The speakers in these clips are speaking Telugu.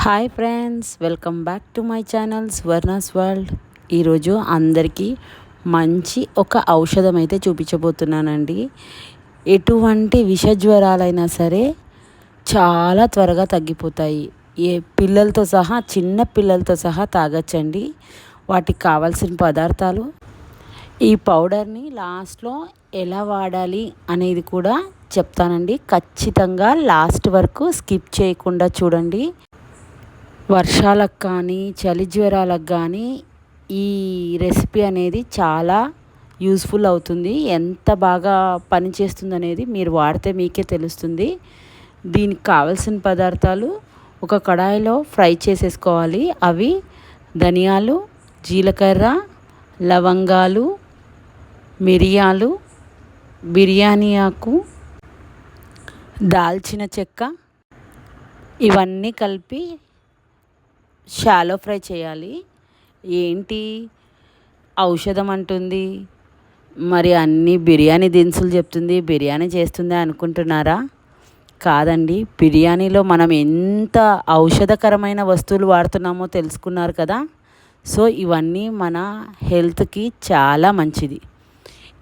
Hi friends, welcome back to my channel Swarna's world. ఈరోజు అందరికీ మంచి ఒక ఔషధం అయితే చూపించబోతున్నానండి. ఎటువంటి విష జ్వరాలైనా సరే చాలా త్వరగా తగ్గిపోతాయి. ఏ పిల్లలతో సహా, చిన్న పిల్లలతో సహా తాగొచ్చండి. వాటికి కావాల్సిన పదార్థాలు, ఈ పౌడర్ని లాస్ట్లో ఎలా వాడాలి అనేది కూడా చెప్తానండి. ఖచ్చితంగా లాస్ట్ వరకు స్కిప్ చేయకుండా చూడండి. వర్షాలకు కానీ, చలి జ్వరాలకు కానీ ఈ రెసిపీ అనేది చాలా యూస్ఫుల్ అవుతుంది. ఎంత బాగా పనిచేస్తుంది అనేది మీరు వాడితే మీకే తెలుస్తుంది. దీనికి కావాల్సిన పదార్థాలు, ఒక కడాయిలో ఫ్రై చేసేసుకోవాలి. అవి ధనియాలు, జీలకర్ర, లవంగాలు, మిరియాలు, బిర్యానీ ఆకు, దాల్చిన చెక్క, ఇవన్నీ కలిపి షాలో ఫ్రై చేయాలి. ఏంటి ఔషధం అంటుంది, మరి అన్ని బిర్యానీ దినుసులు చెప్తుంది, బిర్యానీ చేస్తుంది అనుకుంటున్నారా? కాదండి, బిర్యానీలో మనం ఎంత ఔషధకరమైన వస్తువులు వాడుతున్నామో తెలుసుకున్నారు కదా. సో ఇవన్నీ మన హెల్త్కి చాలా మంచిది.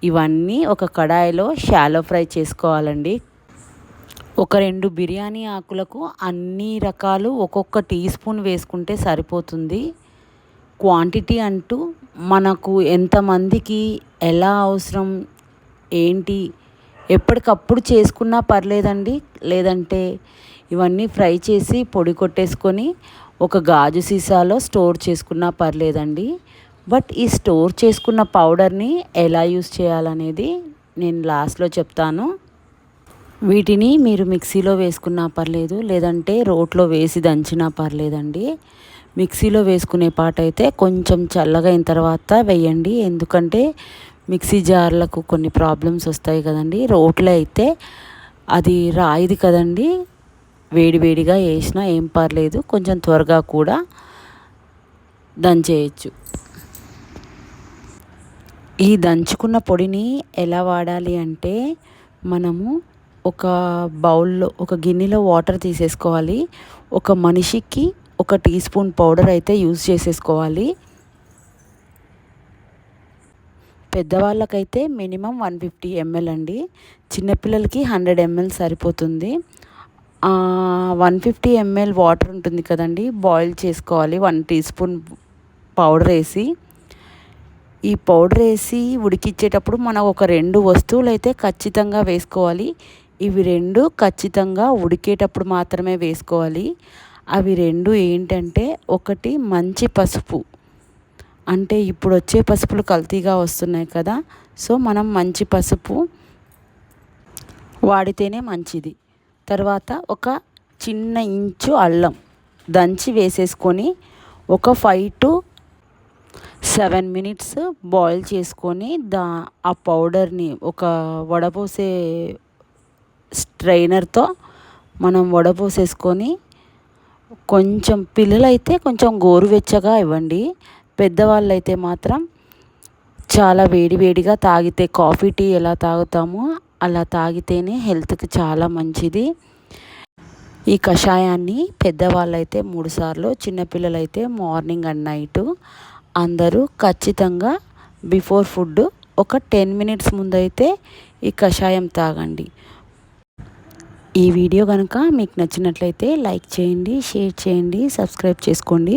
ఇవన్నీ ఒక కడాయిలో షాలో ఫ్రై చేసుకోవాలండి. ఒక 2 బిర్యానీ ఆకులకు అన్ని రకాలు ఒక్కొక్క టీ స్పూన్ వేసుకుంటే సరిపోతుంది. క్వాంటిటీ అంటూ మనకు ఎంతమందికి ఎలా అవసరం ఏంటి ఎప్పటికప్పుడు చేసుకున్నా పర్లేదండి. లేదంటే ఇవన్నీ ఫ్రై చేసి పొడి కొట్టేసుకొని ఒక గాజు సీసాలో స్టోర్ చేసుకున్నా పర్లేదండి. బట్ ఈ స్టోర్ చేసుకున్న పౌడర్ని ఎలా యూస్ చేయాలనేది నేను లాస్ట్లో చెప్తాను. వీటిని మీరు మిక్సీలో వేసుకున్నా పర్లేదు, లేదంటే రోట్లో వేసి దంచినా పర్లేదండి. మిక్సీలో వేసుకునే పాట అయితే కొంచెం చల్లగా అయిన తర్వాత వేయండి. ఎందుకంటే మిక్సీ జార్లకు కొన్ని ప్రాబ్లమ్స్ వస్తాయి కదండి. రోట్లో అయితే అది రాయిది కదండి, వేడివేడిగా వేసినా ఏం పర్లేదు, కొంచెం త్వరగా కూడా దంచేయచ్చు. ఈ దంచుకున్న పొడిని ఎలా వాడాలి అంటే, మనము ఒక బౌల్లో, ఒక గిన్నెలో వాటర్ తీసేసుకోవాలి. ఒక మనిషికి 1 టీ స్పూన్ పౌడర్ అయితే యూజ్ చేసేసుకోవాలి. పెద్దవాళ్ళకైతే మినిమం 150 ml అండి. చిన్నపిల్లలకి 100 ml సరిపోతుంది. 150 ml వాటర్ ఉంటుంది కదండి, బాయిల్ చేసుకోవాలి 1 టీ స్పూన్ పౌడర్ వేసి. ఈ పౌడర్ వేసి ఉడికించేటప్పుడు మనం ఒక 2 వస్తువులు అయితే ఖచ్చితంగా వేసుకోవాలి. ఇవి 2 ఖచ్చితంగా ఉడికేటప్పుడు మాత్రమే వేసుకోవాలి. అవి 2 ఏంటంటే, ఒకటి మంచి పసుపు, అంటే ఇప్పుడు వచ్చే పసుపులు కల్తీగా వస్తున్నాయి కదా. సో మనం మంచి పసుపు వాడితేనే మంచిది. తర్వాత ఒక చిన్న ఇంచు అల్లం దంచి వేసేసుకొని ఒక 5 to 7 minutes బాయిల్ చేసుకొని ఆ పౌడర్ని ఒక వడపోసే స్ట్రైనర్తో మనం వడపోసేసుకొని, కొంచెం పిల్లలైతే కొంచెం గోరువెచ్చగా ఇవ్వండి. పెద్దవాళ్ళైతే మాత్రం చాలా వేడివేడిగా తాగితే, కాఫీ టీ ఎలా తాగుతామో అలా తాగితేనే హెల్త్కి చాలా మంచిది. ఈ కషాయాన్ని పెద్దవాళ్ళైతే 3 సార్లు, చిన్నపిల్లలైతే మార్నింగ్ అండ్ నైట్, అందరూ ఖచ్చితంగా బిఫోర్ ఫుడ్ ఒక 10 minutes ముందైతే ఈ కషాయం తాగండి. ఈ వీడియో కనుక మీకు నచ్చినట్లయితే లైక్ చేయండి, షేర్ చేయండి, సబ్స్క్రైబ్ చేసుకోండి.